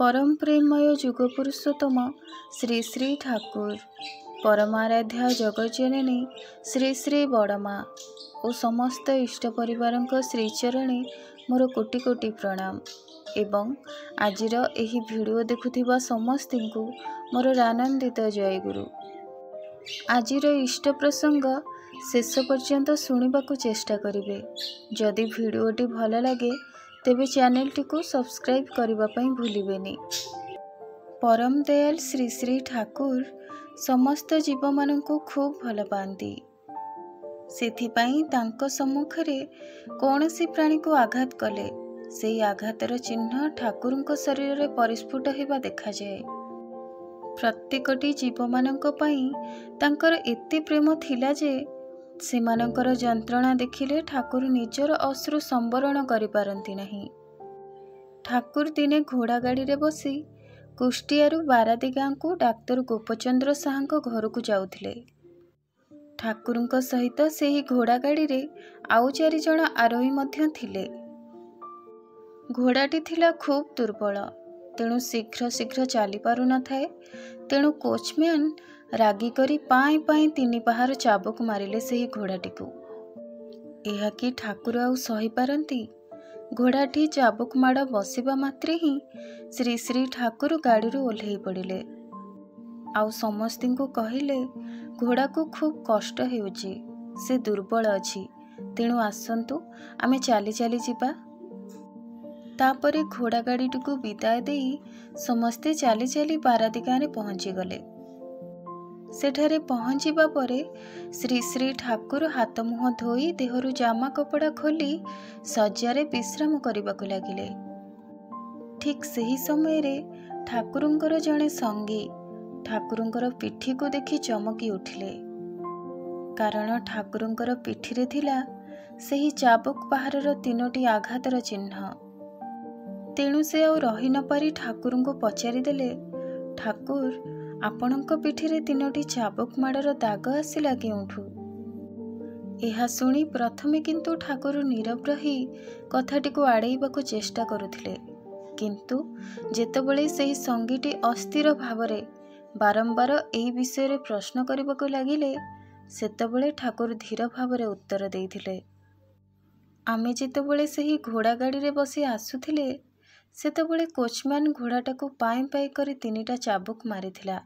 परम प्रेमय जुग पुरुषोत्तम श्री श्री ठाकुर परमाराध्या जगज्जननी श्री श्री बड़मा और समस्त इष्ट परिवार श्रीचरणी मोर कोटि कोटि प्रणाम एवं आजिर एही वीडियो देखुथिबा समस्त को मोर आनंदित जयगुरु। आजिर इष्ट प्रसंग शेष पर्यंत शुणा चेष्टा करिवे। जदि वीडियोटी भल लगे तेबे चैनलटी को सब्सक्राइब करने भूलिबेनी। परम दयाल श्री श्री ठाकुर समस्त जीव मानक खूब भल पाती। सेथिपाई तांको सम्मुखरे कौनसी प्राणी को आघात कले से आघातर चिन्ह ठाकुरଙ୍କ शरीर रे परिस्फुट होगा देखा जाए। प्रत्येकटी जीव मानक पई तांकर एते प्रेम थिला जे सेमानकर जंत्रणा देखिले ठाकुर निजर अश्रु संबरण करि पारंती नहीं। ठाकुर दिने घोड़ा गाड़ी रे बसी कुष्टियारू बारादी गाँ को डाक्तर गोपचंद्र साहा घर को जाउथिले। ठाकुरଙ୍କ सहित सेही घोड़ा गाड़ी रे आउ 4 जण आरोही मध्य थिले। घोड़ाटी थिला खूब दुर्बल, तेणु शीघ्र शीघ्र चली पारु न थाए। तेणु कोचम्यान रागी करी पाई पाई 3 पहाड़ चाबुक मारिले सेही घोड़ाटी को। यह कि ठाकुर आउ सही पारंती। घोड़ाटी चाबुक माड़ बसिबा मात्रे ही श्री श्री ठाकुर गाड़ी ओह्लई पड़िले। आउ समस्त को कहिले घोड़ा को खूब कष्ट हेउची, से दुर्बल अछि, तेणु आसंतु आमे चाली चाली जिबा। तापरे घोड़ा गाड़ी को विदाय देई समस्ते चाली चाली बारादी गाँव में पहुँची गले। सेठारे पहुँचीबा परे श्री श्री ठाकुर हाथ मुह धोई देहरु जामा कपड़ा खोली शज्यारे विश्राम करबाकु लागिले। ठीक सही समय रे ठाकुरंकर जड़े संगी ठाकुरंकर पिठी को देखि चमकी उठिले। कारण ठाकुरंकर पिठी रे थिला सेही चाबुक पहाड़र 3टी आघातर चिन्ह। तेणु से आउ रही न पारी ठाकुर को पचारि देले, ठाकुर आपणଙ୍କ पिठीरे 3टी चाबुक माड़र दाग आसिला केउठु? एहा सुनी प्रथमे किंतु ठाकुर नीरव रही कथाटी को आड़ेइबाकु चेष्टा करुथिले, किंतु जेतेबेले सेही संगीटी अस्थिर भावरे बारंबार एही विषय रे प्रश्न करबाकु लागिले सेतेबेले ठाकुर धीर भावरे उत्तर देइथिले। आमे जेतेबेले सेही घोड़ा गाड़ी रे बसी आसुथिले सेतेबेले कोचम्यान घोड़ाटा को पाई पाई करी 3टा चाबुक मारिथिला।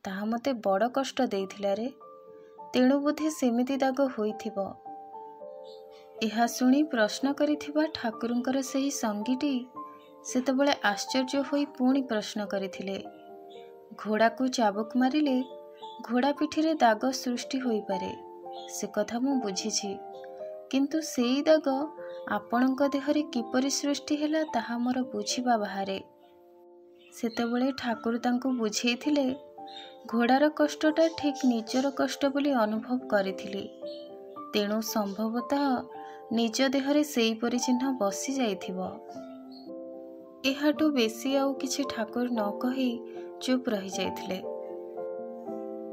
ताहा मते बड़ कष्ट देइथिला रे, तेणु बोधे सेमिति दाग होइथिबो। एहा सुनी प्रश्न करिथिबा ठाकुरंकर सेही संगीटी सेतेबेले आश्चर्य होई पुणी प्रश्न करिथिले, घोड़ा को चाबुक मारिले घोड़ा पिठी रे दाग सृष्टि होई पारे, से कथा मु बुझिछि, किंतु सेई दाग आपणଙ୍କ देहरे किपरि सृष्टि हैला ताहा मोर बुझिबा बाहारे। सेतेबेले ठाकुर तांको बुझेइथिले घोड़ार कष्टटा ठीक निजर कष्ट बोली अनुभव करिथिले, तेणु संभवतः निज देहरे सेई परि चिन्ह बसी जाइथिबो। एहाटू बेसी आउ किछि ठाकुर न कहि चुप रही जाइथिले।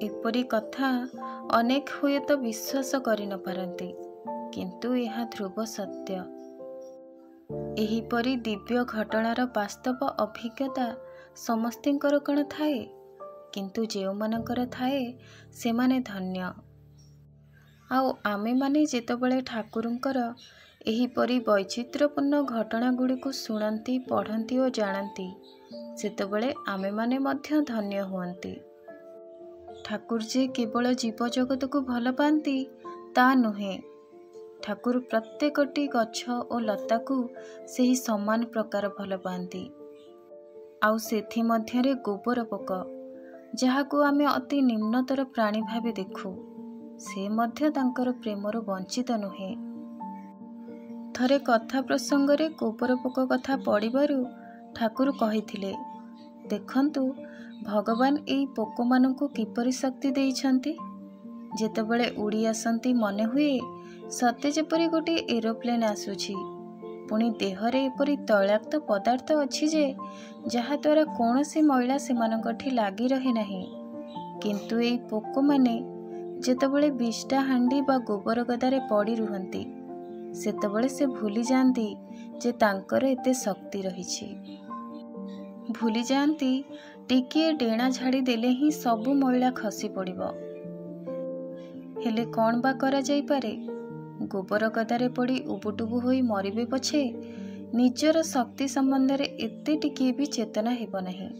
एपरि कथा अनेक हुए तो विश्वास करि न पारंती, किंतु यह ध्रुव सत्य। एहीपरि दिव्य घटनार वास्तव अभिज्ञता समस्तिंकर कण थाए, किंतु जेउ मानकर थाए सेमाने धन्य। आउ आमे माने जेतेबेले ठाकुरंकर एहीपरि वैचित्र्यपूर्ण घटना गुड़िक शुणती पढ़ती और जानती सेतेबेले आमे माने मध्य धन्य हुअंती। ठाकुर जे केवल जीव जगत को भल पाती ता नुहे, ठाकुर प्रत्येकटी गछ और लता को सही समान प्रकार भल पाती। आउ सेथि मध्यरे गोबर पोक जहा को आमे अति निम्नतर प्राणी भावे देखु, से मध्य तांकर प्रेमर वंचित नुहे। थरे कथा प्रसंग रे गोबर पोक कथा पड़िबारु ठाकुर कहिथिले, देखंतु भगवान एई पोक मानकु किपरि शक्ति देइछंती। जेतेबेले उड़ी आसंती मने हुए सते जेपरि गोटे एरोप्लेन आसुछि, पुणी देहरे एपरि तैलाक्त पदार्थ अछि जे जहा द्वारा कौनसी मैला सेमानकठी लागी रहे नाही। किंतु एई पोक माने जेतेबेले बिष्टा हांडी बा गोबर गदारे पड़ी रुहंती सेतेबेले से भूली जाती जे तांकर एते शक्ति रहिछि। ଭୁଲି ଯାଆନ୍ତି ଟିକିଏ ଡେଣା ଝାଡ଼ି ଦେଲେ ହିଁ ସବୁ ମଇଳା ଖସି ପଡ଼ିବ। ହେଲେ କ'ଣ ବା କରାଯାଇପାରେ? ଗୋବର ଗଦାରେ ପଡ଼ି ଉବୁଟୁବୁ ହୋଇ ମରିବେ ପଛେ ନିଜର ଶକ୍ତି ସମ୍ବନ୍ଧରେ ଏତେ ଟିକିଏ ବି ଚେତନା ହେବ ନାହିଁ।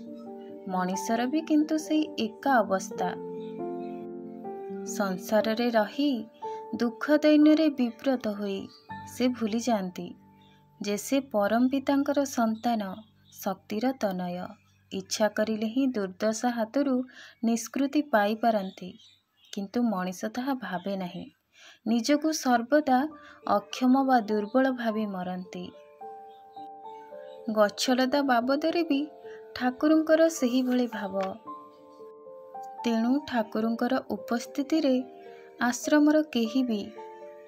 ମଣିଷର ବି କିନ୍ତୁ ସେଇ ଏକା ଅବସ୍ଥା। ସଂସାରରେ ରହି ଦୁଃଖ ଦୈନ୍ୟରେ ବିବ୍ରତ ହୋଇ ସେ ଭୁଲି ଯାଆନ୍ତି ଯେ ସେ ପରମ ପିତାଙ୍କର ସନ୍ତାନ, ଶକ୍ତିର ତନୟ। ଇଚ୍ଛା କରିଲେ ହିଁ ଦୁର୍ଦ୍ଦଶା ହାତରୁ ନିଷ୍କୃତି ପାଇପାରନ୍ତି, କିନ୍ତୁ ମଣିଷ ତାହା ଭାବେ ନାହିଁ। ନିଜକୁ ସର୍ବଦା ଅକ୍ଷମ ବା ଦୁର୍ବଳ ଭାବି ମରନ୍ତି। ଗଛଲତା ବାବଦରେ ବି ଠାକୁରଙ୍କର ସେହିଭଳି ଭାବ। ତେଣୁ ଠାକୁରଙ୍କର ଉପସ୍ଥିତିରେ ଆଶ୍ରମର କେହି ବି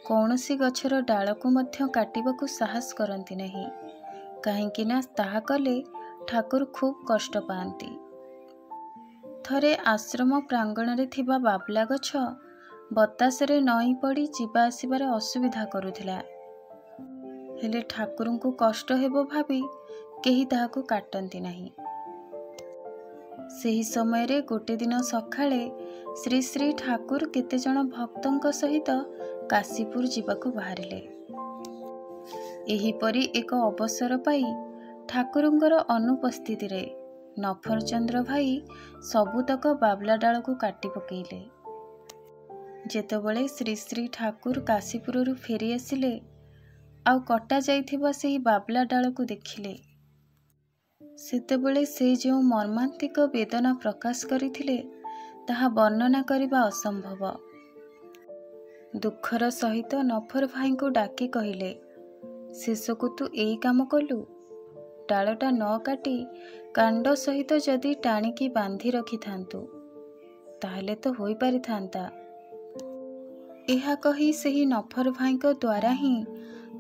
କୌଣସି ଗଛର ଡାଳକୁ ମଧ୍ୟ କାଟିବାକୁ ସାହସ କରନ୍ତି ନାହିଁ। କାହିଁକି ନା ତାହା କଲେ ଠାକୁର ଖୁବ୍ କଷ୍ଟ ପାଆନ୍ତି। ଥରେ ଆଶ୍ରମ ପ୍ରାଙ୍ଗଣରେ ଥିବା ବାବଲା ଗଛ ବତାସରେ ନଇଁ ପଡ଼ି ଯିବା ଆସିବାରେ ଅସୁବିଧା କରୁଥିଲା। ହେଲେ ଠାକୁରଙ୍କୁ କଷ୍ଟ ହେବ ଭାବି କେହି ତାହାକୁ କାଟନ୍ତି ନାହିଁ। ସେହି ସମୟରେ ଗୋଟେ ଦିନ ସକାଳେ ଶ୍ରୀ ଶ୍ରୀ ଠାକୁର କେତେଜଣ ଭକ୍ତଙ୍କ ସହିତ କାଶୀପୁର ଯିବାକୁ ବାହାରିଲେ। ଏହିପରି ଏକ ଅବସର ପାଇ ଠାକୁରଙ୍କର ଅନୁପସ୍ଥିତିରେ ନଫରଚନ୍ଦ୍ର ଭାଇ ସବୁତକ ବାବଲା ଡାଳକୁ କାଟି ପକେଇଲେ। ଯେତେବେଳେ ଶ୍ରୀ ଶ୍ରୀ ଠାକୁର କାଶୀପୁରରୁ ଫେରି ଆସିଲେ ଆଉ କଟା ଯାଇଥିବା ସେହି ବାବଲା ଡାଳକୁ ଦେଖିଲେ, ସେତେବେଳେ ସେ ଯେଉଁ ମର୍ମାନ୍ତିକ ବେଦନା ପ୍ରକାଶ କରିଥିଲେ ତାହା ବର୍ଣ୍ଣନା କରିବା ଅସମ୍ଭବ। ଦୁଃଖର ସହିତ ନଫର ଭାଇଙ୍କୁ ଡାକି କହିଲେ, ଶେଷକୁ ତୁ ଏଇ କାମ କଲୁ। ଡାଳଟା ନ କାଟି କାଣ୍ଡ ସହିତ ଯଦି ଟାଣିକି ବାନ୍ଧି ରଖିଥାନ୍ତୁ ତାହେଲେ ତ ହୋଇପାରିଥାନ୍ତା। ଏହା କହି ସେହି ନଫର ଭାଇଙ୍କ ଦ୍ୱାରା ହିଁ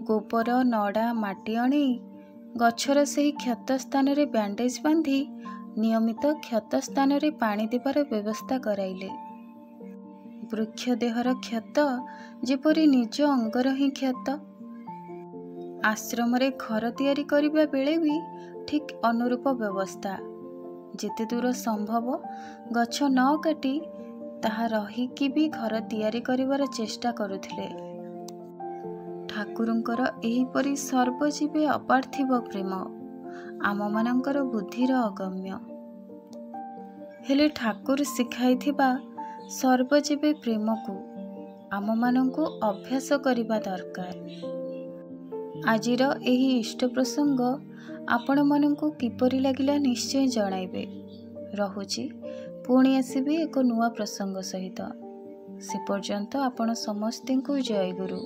ଗୋବର, ନଡ଼ା, ମାଟି ଅଣେଇ ଗଛର ସେହି କ୍ଷତ ସ୍ଥାନରେ ବ୍ୟାଣ୍ଡେଜ୍ ବାନ୍ଧି ନିୟମିତ କ୍ଷତ ସ୍ଥାନରେ ପାଣି ଦେବାର ବ୍ୟବସ୍ଥା କରାଇଲେ। ବୃକ୍ଷ ଦେହର କ୍ଷତ ଯେପରି ନିଜ ଅଙ୍ଗର ହିଁ କ୍ଷତ। ଆଶ୍ରମରେ ଘର ତିଆରି କରିବା ବେଳେ ବି ଠିକ୍ ଅନୁରୂପ ବ୍ୟବସ୍ଥା। ଯେତେ ଦୂର ସମ୍ଭବ ଗଛ ନ କାଟି ତାହା ରହିକି ବି ଘର ତିଆରି କରିବାର ଚେଷ୍ଟା କରୁଥିଲେ। ଠାକୁରଙ୍କର ଏହିପରି ସର୍ବଜୀବେ ଅପାର୍ଥିବ ପ୍ରେମ ଆମମାନଙ୍କର ବୁଦ୍ଧିର ଅଗମ୍ୟ। ହେଲେ ଠାକୁର ଶିଖାଇଥିବା ସର୍ବଜୀବେ ପ୍ରେମକୁ ଆମମାନଙ୍କୁ ଅଭ୍ୟାସ କରିବା ଦରକାର। ଆଜିର ଏହି ଇଷ୍ଟ ପ୍ରସଙ୍ଗ ଆପଣମାନଙ୍କୁ କିପରି ଲାଗିଲା ନିଶ୍ଚୟ ଜଣାଇବେ। ରହୁଛି, ପୁଣି ଆସିବି ଏକ ନୂଆ ପ୍ରସଙ୍ଗ ସହିତ। ସେ ପର୍ଯ୍ୟନ୍ତ ଆପଣ ସମସ୍ତଙ୍କୁ ଜୟ ଗୁରୁ।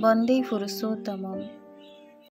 ବନ୍ଦେ ପୁରୁଷୋତ୍ତମମ୍।